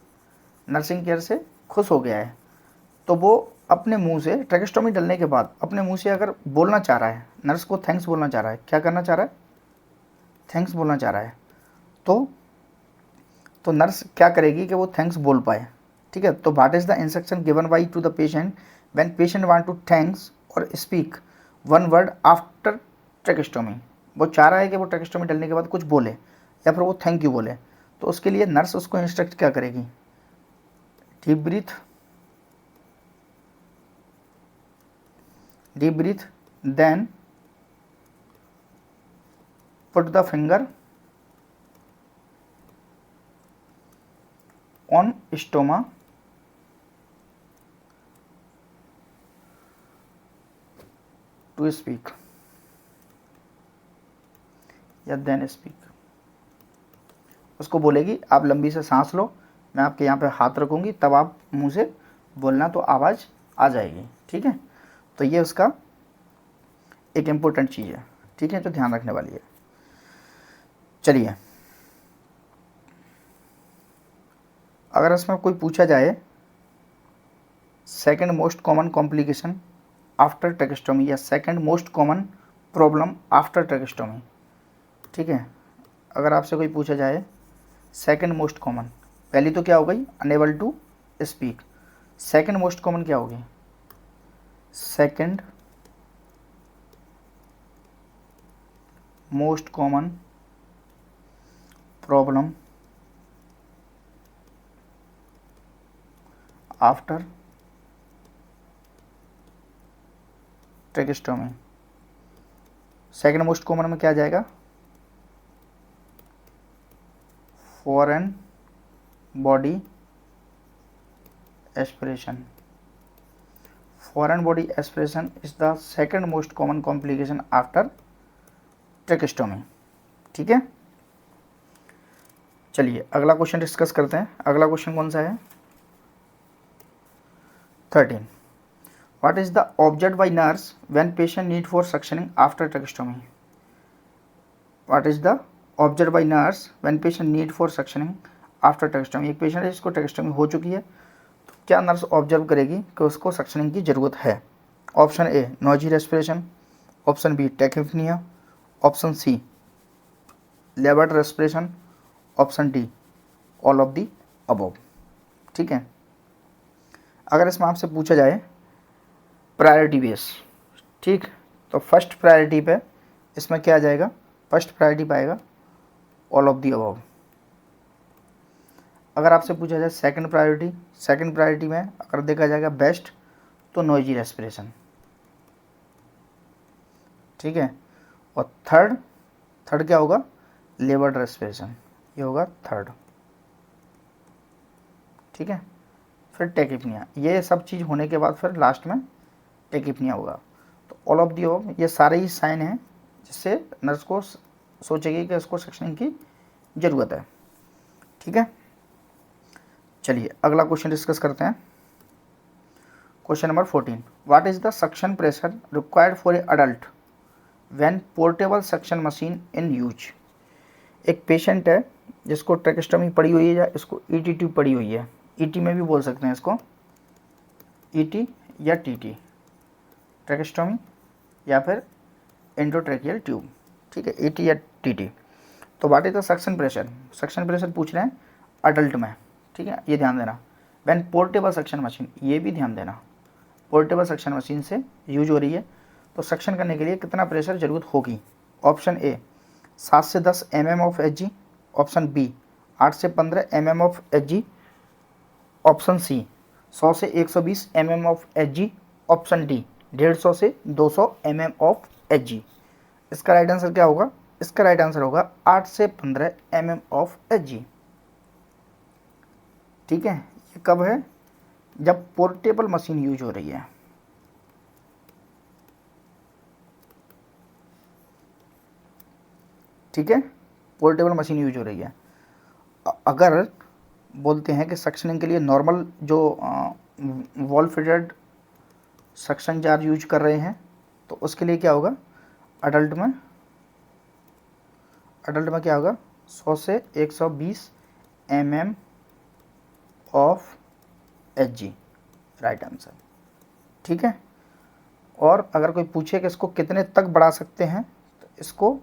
नर्सिंग केयर से खुश हो गया है, तो वो अपने मुंह से ट्रेकेस्टोमी डलने के बाद अपने मुंह से अगर बोलना चाह रहा है, नर्स को थैंक्स बोलना चाह रहा है, क्या करना चाह रहा है, थैंक्स बोलना चाह रहा है, तो नर्स क्या करेगी कि वो थैंक्स बोल पाए। ठीक है, तो what is the instruction given by to the patient when patient want to thanks और speak one word after tracheostomy. वो चाह रहा है कि वो ट्रेकेस्टोमी डलने के बाद कुछ बोले या फिर वो थैंक यू बोले, तो उसके लिए नर्स उसको इंस्ट्रक्ट क्या करेगी, deep breath then put the finger on stoma to speak या देन स्पीक। उसको बोलेगी आप लंबी से सांस लो, मैं आपके यहाँ पे हाथ रखूँगी, तब आप मुंह से बोलना तो आवाज़ आ जाएगी। ठीक है, तो ये उसका एक इम्पोर्टेंट चीज़ है, ठीक है, जो ध्यान रखने वाली है। चलिए अगर इसमें कोई पूछा जाए second most common complication after tracheostomy या second most common problem after tracheostomy. ठीक है, अगर आपसे कोई पूछा जाए सेकंड मोस्ट कॉमन, पहली तो क्या हो गई unable to speak, second most common क्या होगी, second most common problem after tracheostomy. Second most common में क्या आ जाएगा, foreign body aspiration. Foreign body aspiration is the second most common complication after tracheostomy. ठीक है, चलिए अगला क्वेश्चन डिस्कस करते हैं। अगला क्वेश्चन कौन सा है, 13, what is the object by nurse when patient need for suctioning after tracheostomy. What is the object by nurse when patient need for suctioning after tracheostomy. एक पेशेंट है जिसको ट्रेकेस्टोमी हो चुकी है, तो क्या नर्स ऑब्जर्व करेगी कि उसको सक्शनिंग की ज़रूरत है। Option A noisy respiration, option B tachypnoea, option C laboured respiration, option D all of the above. ठीक है, अगर इसमें आपसे पूछा जाए प्रायोरिटी बेस, ठीक, तो फर्स्ट प्रायोरिटी पे इसमें क्या आ जाएगा, फर्स्ट प्रायोरिटी पाएगा ऑल ऑफ दी अबव। अगर आपसे पूछा जाए सेकंड प्रायोरिटी में अगर देखा जाएगा बेस्ट तो नॉइजी रेस्पिरेशन। ठीक है, और थर्ड क्या होगा, लेबर्ड रेस्पिरेशन। ये होगा थर्ड। ठीक है, फिर टेकिपनिया, ये सब चीज़ होने के बाद फिर लास्ट में टेकिपनिया होगा। तो ऑल ऑफ दी अब ये सारे ही साइन हैं जिससे नर्स को सोचेगी कि उसको सक्शनिंग की ज़रूरत है। ठीक है, चलिए अगला क्वेश्चन डिस्कस करते हैं। Question number 14, what is the suction pressure required for a adult when portable suction machine in use. एक पेशेंट है जिसको ट्रेकेस्टोमी पड़ी हुई है या इसको ईटी ट्यूब पड़ी हुई है, ईटी में भी बोल सकते हैं इसको, ईटी या टीटी, ट्रेकेस्टोमी या फिर एंडोट्रेकियल ट्यूब। ठीक है, ईटी या टीटी। तो what is the suction pressure, suction pressure पूछ रहे हैं अडल्ट में। ठीक है, ये ध्यान देना। व्हेन पोर्टेबल सक्शन मशीन, ये भी ध्यान देना, पोर्टेबल सक्शन मशीन से यूज हो रही है तो सक्शन करने के लिए कितना प्रेशर जरूरत होगी। ऑप्शन ए 7 से 10 mm of H, option B 8 से 15 mm of H, option C 100 से 120 mm of H, option D 150 से 200 mm ऑफ एच। इसका राइट आंसर क्या होगा, इसका राइट आंसर होगा 8 से 15 mm ऑफ एच। ठीक है, ये कब है, जब पोर्टेबल मशीन यूज हो रही है। ठीक है, पोर्टेबल मशीन यूज हो रही है। अगर बोलते हैं कि सक्शनिंग के लिए नॉर्मल जो wall fitted suction jar use कर रहे हैं तो उसके लिए क्या होगा, अडल्ट में क्या होगा 100 से 120 mm of H, right answer. ठीक है, और अगर कोई पूछे कि इसको कितने तक बढ़ा सकते हैं तो इसको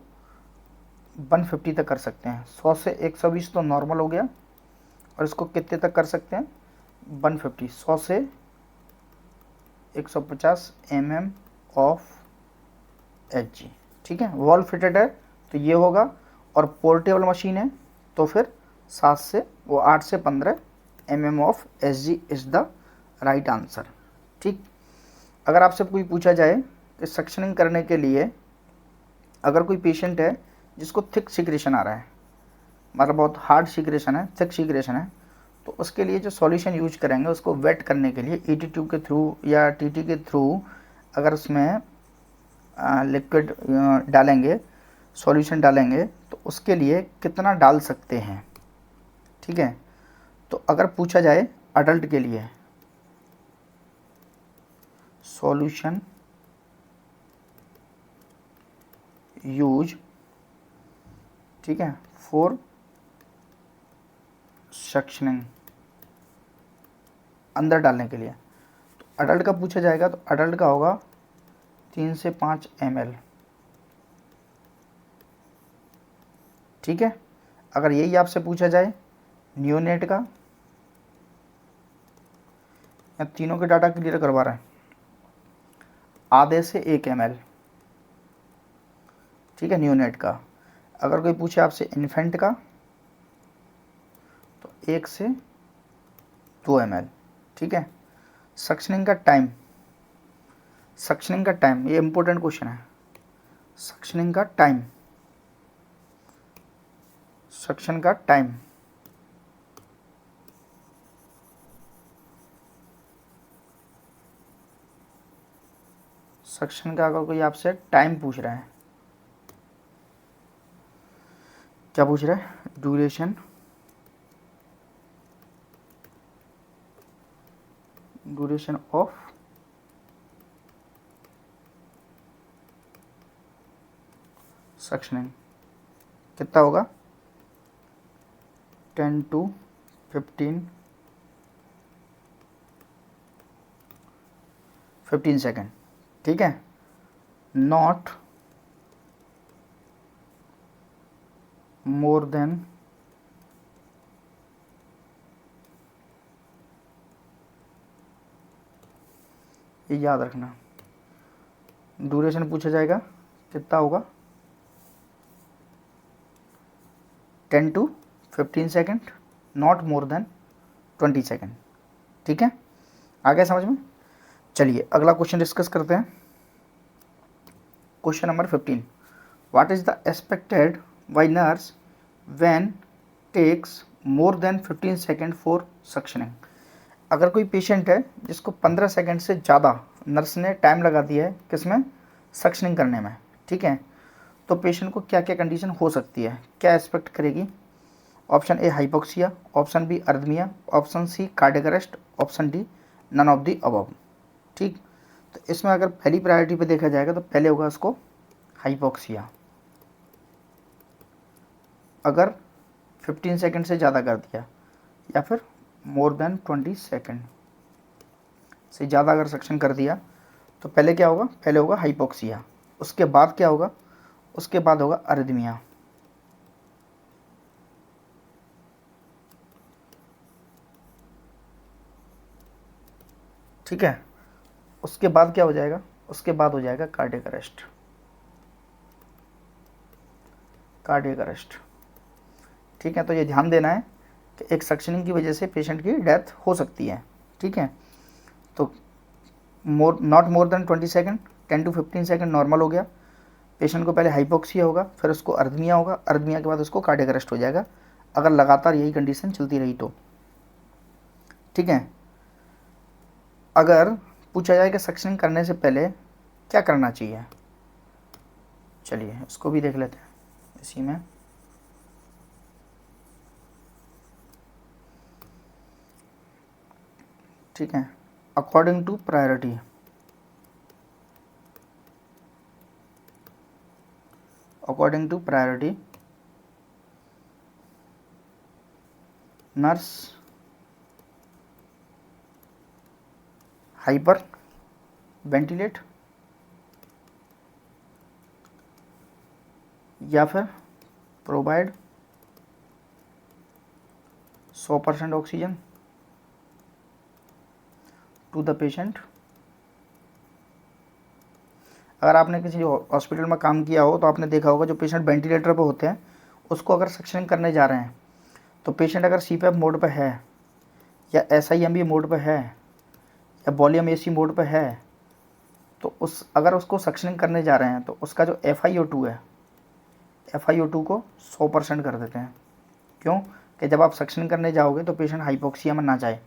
150 तक कर सकते हैं। 100 से 120 तो नॉर्मल हो गया, और इसको कितने तक कर सकते हैं 150, 100 से 150 mm ऑफ एच। ठीक है, वॉल फिटेड है तो ये होगा, और पोर्टेबल मशीन है तो फिर 8 से 15 mm of H G is the right answer. ठीक, अगर आपसे कोई पूछा जाए कि सक्शनिंग करने के लिए अगर कोई पेशेंट है जिसको थिक सिक्रेशन आ रहा है, मतलब बहुत हार्ड सिक्रेशन है, थिक सिक्रेशन है, तो उसके लिए जो सॉल्यूशन यूज करेंगे उसको वेट करने के लिए ईटी ट्यूब के थ्रू या टीटी के थ्रू अगर उसमें लिक्विड डालेंगे, सॉल्यूशन डालेंगे तो उसके लिए कितना डाल सकते हैं। ठीक है, तो अगर पूछा जाए अडल्ट के लिए सॉल्यूशन यूज, ठीक है, फॉर सक्शनिंग, अंदर डालने के लिए, तो अडल्ट का पूछा जाएगा तो अडल्ट का होगा 3 से 5 ml। ठीक है, अगर यही आपसे पूछा जाए नियोनेट का, या तीनों के डाटा क्लियर करवा रहे हैं, आधे से 1 ml। ठीक है, नियोनेट का। अगर कोई पूछे आपसे इन्फेंट का तो 1 से 2 ml। ठीक है, सक्शनिंग का टाइम, सक्शनिंग का टाइम, ये इंपॉर्टेंट क्वेश्चन है। सक्शनिंग का टाइम, सक्शन का टाइम, सक्शन का अगर कोई आपसे टाइम पूछ रहा है, क्या पूछ रहा है, ड्यूरेशन, ड्यूरेशन ऑफ सक्शनिंग कितना होगा, 10 to 15 सेकेंड। ठीक है, नॉट मोर देन 15, ये याद रखना। ड्यूरेशन पूछा जाएगा कितना होगा, 10 to 15 second, not more than 20 second. ठीक है, आ गया समझ में। चलिए अगला क्वेश्चन डिस्कस करते हैं। Question number 15, what is the expected by nurse when takes more than 15 second for suctioning. अगर कोई पेशेंट है जिसको 15 सेकेंड से ज़्यादा नर्स ने टाइम लगा दिया है किसमें, सक्शनिंग करने में, ठीक है, तो पेशेंट को क्या क्या कंडीशन हो सकती है, क्या एक्सपेक्ट करेगी। Option A hypoxia, option B arrhythmia, option C cardiac arrest, option D none of the above. ठीक, तो इसमें अगर पहली प्रायोरिटी पे देखा जाएगा तो पहले होगा उसको हाइपोक्सिया, अगर 15 सेकेंड से ज़्यादा कर दिया या फिर मोर देन 20 सेकेंड से ज़्यादा अगर सक्शन कर दिया तो पहले क्या होगा, पहले होगा हाइपोक्सिया, उसके बाद क्या होगा, उसके बाद होगा अर्दमिया। ठीक है, उसके बाद क्या हो जाएगा, उसके बाद हो जाएगा कार्डियक अरेस्ट, कार्डियक अरेस्ट। ठीक है, तो ये ध्यान देना है कि एक सक्शनिंग की वजह से पेशेंट की डेथ हो सकती है। ठीक है, तो not more than 20 second, 10 to 15 second normal हो गया। पेशेंट को पहले हाइपोक्सिया होगा, फिर उसको अर्दमिया होगा, अर्दमिया के बाद उसको कार्डियक अरेस्ट हो जाएगा, अगर लगातार यही कंडीशन चलती रही तो। ठीक है, अगर पूछा जाए कि सक्शनिंग करने से पहले क्या करना चाहिए, चलिए इसको भी देख लेते हैं इसी में। ठीक है, according to priority, according to priority nurse hyper ventilate या फिर provide 100% oxygen to the patient. अगर आपने किसी हॉस्पिटल में काम किया हो तो आपने देखा होगा जो पेशेंट वेंटिलेटर पर होते हैं उसको अगर सक्शन करने जा रहे हैं तो पेशेंट अगर सीपैप मोड पर है या SIMB मोड पर है या वॉल्यूम AC मोड पर है तो अगर उसको सक्शनिंग करने जा रहे हैं तो उसका जो FiO2 है, FiO2 को 100% कर देते हैं। क्यों, कि जब आप सक्शनिंग करने जाओगे तो पेशेंट हाइपोक्सिया में ना जाए,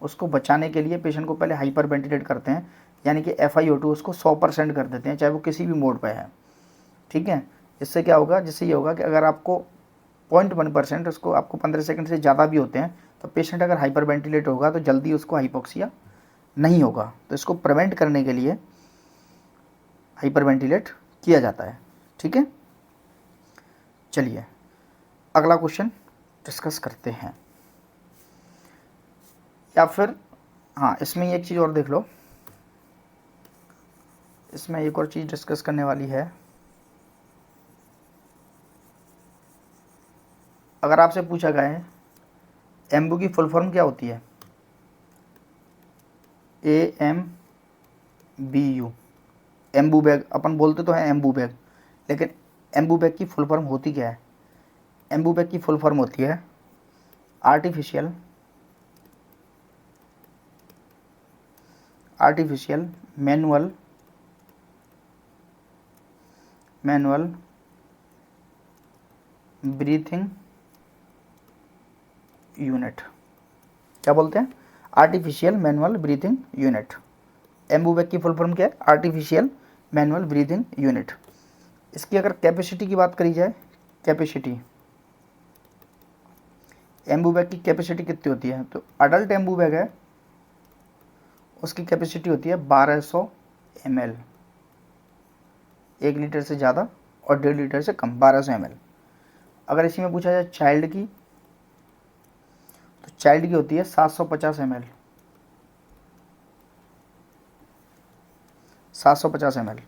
उसको बचाने के लिए पेशेंट को पहले हाइपर वेंटिलेट करते हैं, यानी कि FiO2 उसको 100% कर देते हैं, चाहे वो किसी भी मोड पर है। ठीक है, इससे क्या होगा, जिससे ये होगा कि अगर आपको 0.1% उसको आपको 15 सेकंड से ज़्यादा भी होते हैं तो पेशेंट अगर हाइपर वेंटिलेट होगा तो जल्दी उसको हाइपोक्सिया नहीं होगा, तो इसको प्रिवेंट करने के लिए हाइपर वेंटिलेट किया जाता है। ठीक है, चलिए अगला क्वेश्चन डिस्कस करते हैं, या फिर हाँ इसमें एक चीज़ और देख लो, इसमें एक और चीज़ डिस्कस करने वाली है। अगर आपसे पूछा गया है एम्बू की फुल फॉर्म क्या होती है, AMBU, एम्बू बैग, अपन बोलते तो हैं एम्बू बैग, लेकिन एम्बू बैग की फुल फॉर्म होती क्या है, एम्बू बैग की फुल फॉर्म होती है आर्टिफिशियल मैनुअल ब्रीथिंग यूनिट। क्या बोलते हैं, artificial manual breathing unit. Anbu bag की फुल फॉर्म क्या है, आर्टिफिशियल मैनुअल ब्रीथिंग यूनिट। इसकी अगर कैपेसिटी की बात करी जाए, कैपेसिटी एम्बू बैग की कैपेसिटी कितनी होती है, तो अडल्ट एम्बू बैग है उसकी कैपेसिटी होती है 1200 ml, 1 लीटर से ज़्यादा और 1.5 लीटर से कम, 1200 ml। अगर इसी में पूछा जाए चाइल्ड की, तो चाइल्ड की होती है 750 ml, 750 ml।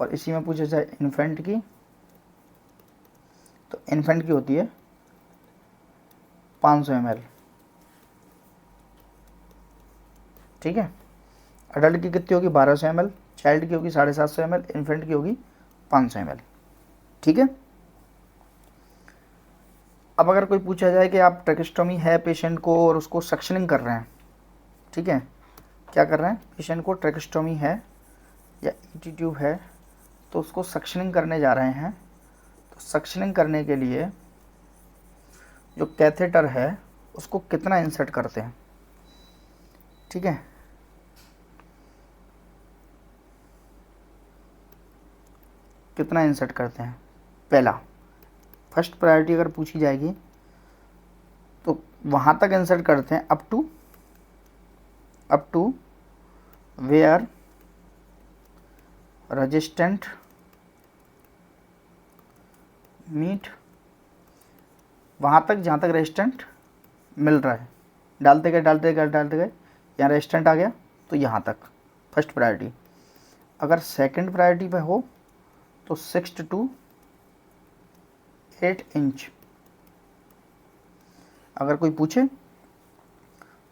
और इसी में पूछा जाए इन्फेंट की, तो इन्फेंट की होती है 500 ml। ठीक है, अडल्ट की कितनी होगी 1200 ml, चाइल्ड की होगी 750 ml, इन्फेंट की होगी 500 ml। ठीक है, अब अगर कोई पूछा जाए कि आप ट्रैकेस्टोमी है पेशेंट को और उसको सक्शनिंग कर रहे हैं, ठीक है, क्या कर रहे हैं, पेशेंट को ट्रैकेस्टोमी है या ET ट्यूब है तो उसको सक्शनिंग करने जा रहे हैं, तो सक्शनिंग करने के लिए जो कैथेटर है उसको कितना इंसर्ट करते हैं, ठीक है। कितना इंसर्ट करते हैं, पहला फर्स्ट प्रायोरिटी अगर पूछी जाएगी तो वहाँ तक इंसर्ट करते हैं up to where resistant meet, वहाँ तक जहाँ तक रेजिस्टेंट मिल रहा है, डालते गए यहाँ रेजिस्टेंट आ गया तो यहाँ तक फर्स्ट प्रायोरिटी। अगर सेकंड प्रायोरिटी पे हो तो 6 to 8 इंच, अगर कोई पूछे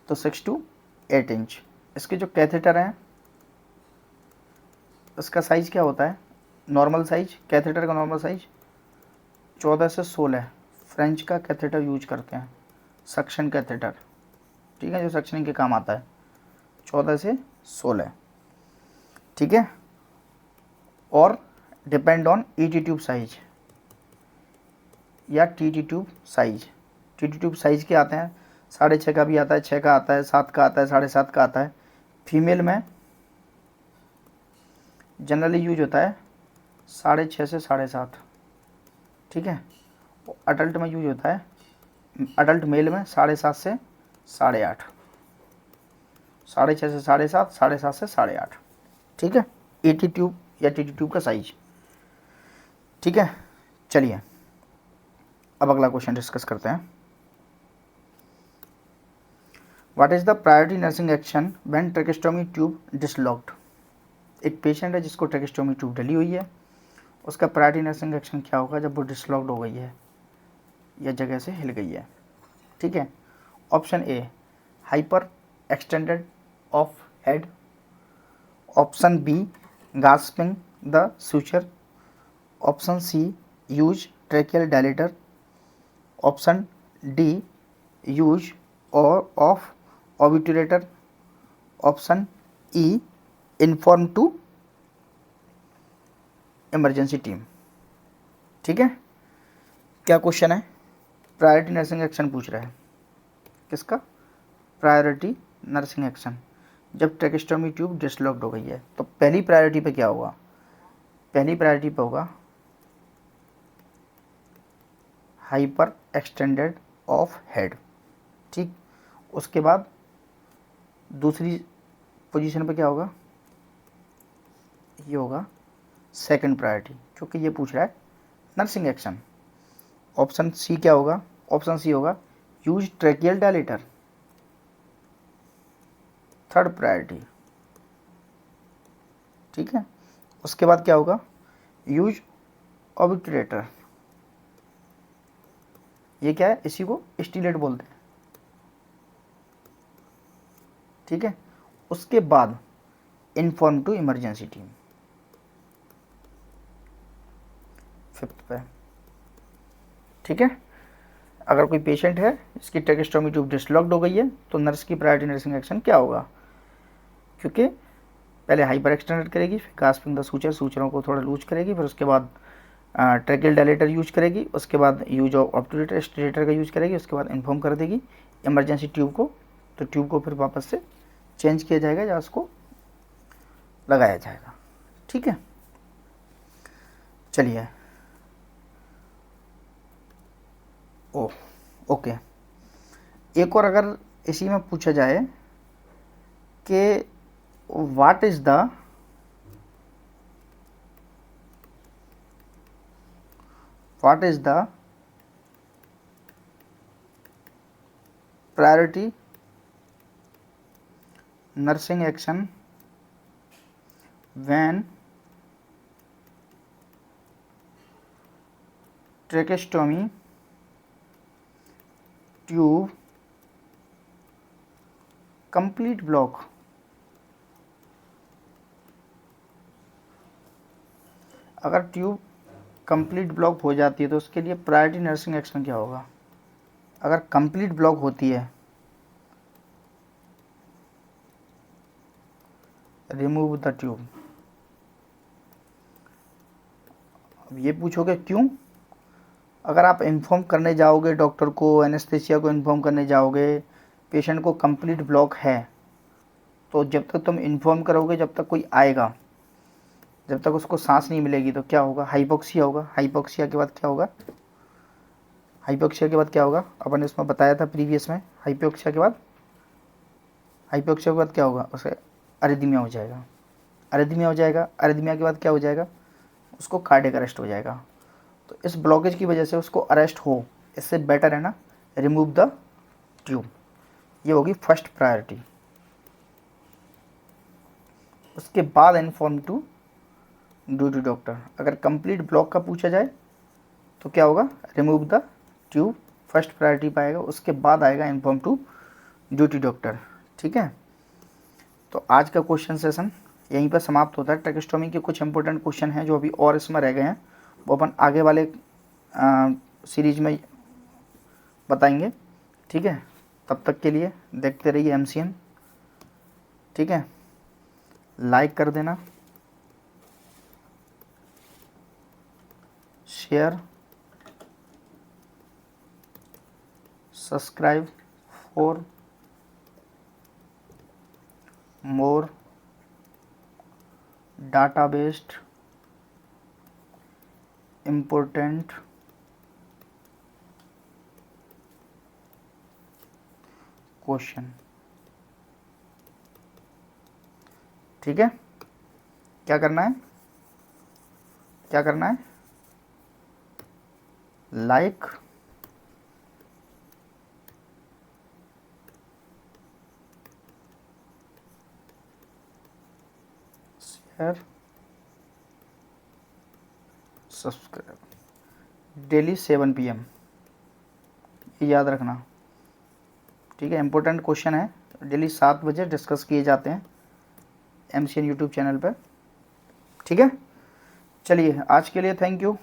तो 6 to 8 इंच। इसके जो कैथेटर हैं इसका साइज़ क्या होता है, नॉर्मल साइज, कैथेटर का नॉर्मल साइज 14 से 16, फ्रेंच का कैथेटर यूज करते हैं, सक्शन कैथेटर, ठीक है, जो सक्शनिंग के काम आता है, 14 से 16, ठीक है। और depend on ET tube size या TT tube size. TT tube size के आते हैं, 6.5 का भी आता है, 6 का आता है, 7 का आता है, 7.5 का आता है। फीमेल में जनरली यूज होता है 6.5 से 7.5, ठीक है। अडल्ट में यूज होता है, अडल्ट मेल में 7.5 से 8.5, 6.5 से 7.5, 7.5 से 8.5, ठीक है, ईटी ट्यूब या टीटी ट्यूब का साइज, ठीक है। चलिए अब अगला क्वेश्चन डिस्कस करते हैं। What is the priority nursing action when tracheostomy tube dislodged. एक पेशेंट है जिसको ट्रेकेस्टोमी ट्यूब डली हुई है, उसका प्रायोरिटी नर्सिंग एक्शन क्या होगा जब वो डिसलॉक्ड हो गई है या जगह से हिल गई है, ठीक है। Option A hyper extended of head, option B gasping the suture, option C use tracheal dilator, option D use और of obturator, option E inform to emergency team, ठीक है। क्या क्वेश्चन है, प्रायोरिटी नर्सिंग एक्शन पूछ रहा है, किसका, priority nursing action जब ट्रेकेस्टोमी ट्यूब डिसलॉक्ड हो गई है। तो पहली प्रायोरिटी पे क्या होगा, पहली प्रायोरिटी पे होगा हाइपर एक्सटेंडेड ऑफ हेड, ठीक। उसके बाद दूसरी पोजीशन पे क्या होगा, ये होगा सेकंड प्रायोरिटी, क्योंकि ये पूछ रहा है नर्सिंग एक्शन। ऑप्शन सी क्या होगा, ऑप्शन सी होगा use tracheal dilator, third priority, ठीक है। उसके बाद क्या होगा, यूज ऑबिट्यूरेटर, ये क्या है, इसी को स्टीलेट बोलते हैं, ठीक है। उसके बाद inform to emergency team, fifth पे, ठीक है। अगर कोई पेशेंट है इसकी ट्रेकेस्टोमी ट्यूब डिसलॉक्ड हो गई है तो नर्स की प्रायोरिटी नर्सिंग एक्शन क्या होगा, क्योंकि पहले हाइपर एक्सटेंडेड करेगी, फिर गास्पिंग द सूचर, सूचरों को थोड़ा लूज करेगी, फिर उसके बाद ट्रेकियल डायलेटर यूज करेगी, उसके बाद यूज ऑफ ऑब्टूरेटर स्टेटर का यूज करेगी, उसके बाद इन्फॉर्म कर देगी इमरजेंसी ट्यूब को, तो ट्यूब को फिर वापस से चेंज किया जाएगा या उसको लगाया जाएगा, ठीक है। चलिए ओके, एक और अगर इसी में पूछा जाए कि what is the priority nursing action when tracheostomy tube complete block, अगर ट्यूब कंप्लीट ब्लॉक हो जाती है तो उसके लिए प्रायोरिटी नर्सिंग एक्शन क्या होगा। अगर कंप्लीट ब्लॉक होती है, रिमूव द ट्यूब। अब ये पूछोगे क्यों, अगर आप इन्फॉर्म करने जाओगे डॉक्टर को, एनेस्थेसिया को इन्फॉर्म करने जाओगे पेशेंट को कंप्लीट ब्लॉक है, तो जब तक तुम इन्फॉर्म करोगे, जब तक कोई आएगा, जब तक उसको सांस नहीं मिलेगी, तो क्या होगा? हाइपोक्सिया होगा। हाइपोक्सिया के बाद क्या होगा? हाइपोक्सिया के बाद क्या होगा? अपन ने इसमें बताया था प्रीवियस में। हाइपोक्सिया के बाद, हाइपोक्सिया के बाद क्या होगा? उसे अरिथमिया हो जाएगा। अरिथमिया हो जाएगा। अरिथमिया के बाद क्या हो जाएगा? उसको कार्डियक अरेस्ट हो जाएगा। तो इस ब्लॉकेज की वजह से उसको अरेस्ट हो, इससे बेटर है ना रिमूव द ट्यूब। ये होगी फर्स्ट प्रायोरिटी। उसके बाद इन्फॉर्म टू ड्यूटी डॉक्टर। अगर कंप्लीट ब्लॉक का पूछा जाए तो क्या होगा? Remove the tube first priority पाएगा, उसके बाद आएगा इन्फॉर्म टू ड्यूटी डॉक्टर। ठीक है, तो आज का क्वेश्चन सेशन यहीं पर समाप्त होता है। ट्रैकेस्टोमी के कुछ इंपॉर्टेंट क्वेश्चन हैं जो अभी और इसमें रह गए हैं, वो अपन आगे वाले सीरीज में बताएंगे। ठीक है, तब तक के लिए देखते रहिए MCN। ठीक है, लाइक कर देना, share, subscribe for more data based important question. ठीक है, क्या करना है? क्या करना है? Like, share, subscribe daily 7 PM, ये याद रखना। ठीक है, इंपॉर्टेंट क्वेश्चन है, डेली 7 बजे डिस्कस किए जाते हैं MCN यूट्यूब चैनल पर। ठीक है, चलिए आज के लिए थैंक यू।